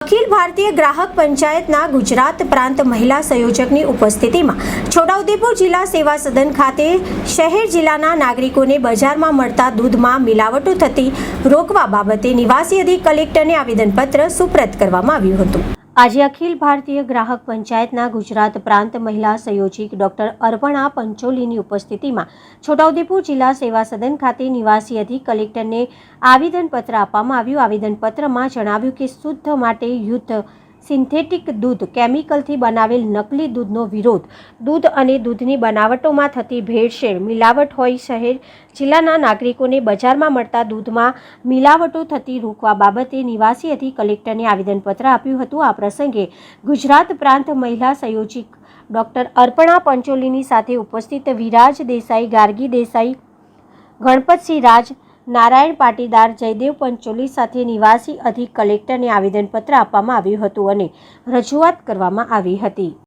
અખિલ ભારતીય ગ્રાહક પંચાયતના ગુજરાત પ્રાંત મહિલા સંયોજકની ઉપસ્થિતિમાં છોટાઉદેપુર જિલ્લા સેવા સદન ખાતે શહેર જિલ્લાના નાગરિકોને બજારમાં મળતા દૂધમાં મિલાવટો થતી રોકવા બાબતે નિવાસી અધિક કલેક્ટરને આવેદનપત્ર સુપ્રત કરવામાં આવ્યું હતું। આજે અખિલ ભારતીય ગ્રાહક પંચાયતના ગુજરાત પ્રાંત મહિલા સંયોજક ડોક્ટર અર્પણા પંચોલીની ઉપસ્થિતિમાં છોટાઉદેપુર જિલ્લા સેવા સદન ખાતે નિવાસી અધિક કલેક્ટરને આવેદનપત્ર આપવામાં આવ્યું। આવેદનપત્રમાં જણાવ્યું કે શુદ્ધ માટે યુદ્ધ, સિન્થેટિક દૂધ, કેમિકલથી બનાવેલ નકલી દૂધનો વિરોધ, દૂધ અને દૂધની બનાવટોમાં થતી ભેળસેળ, મિલાવટ હોય, શહેર જિલ્લાના નાગરિકોને બજારમાં મળતા દૂધમાં મિલાવટો થતી રોકવા બાબતે નિવાસી અધિક કલેક્ટરને આવેદનપત્ર આપ્યું હતું। આ પ્રસંગે ગુજરાત પ્રાંત મહિલા સંયોજક ડોક્ટર અર્પણા પંચોલીની સાથે ઉપસ્થિત વિરાજ દેસાઈ, ગાર્ગી દેસાઈ, ગણપતસિંહ રાજ, નારાયણ પાટીદાર, જયદેવ પંચોલી સાથે નિવાસી અધિક કલેક્ટરને આવેદનપત્ર આપવામાં આવ્યું હતું અને રજૂઆત કરવામાં આવી હતી।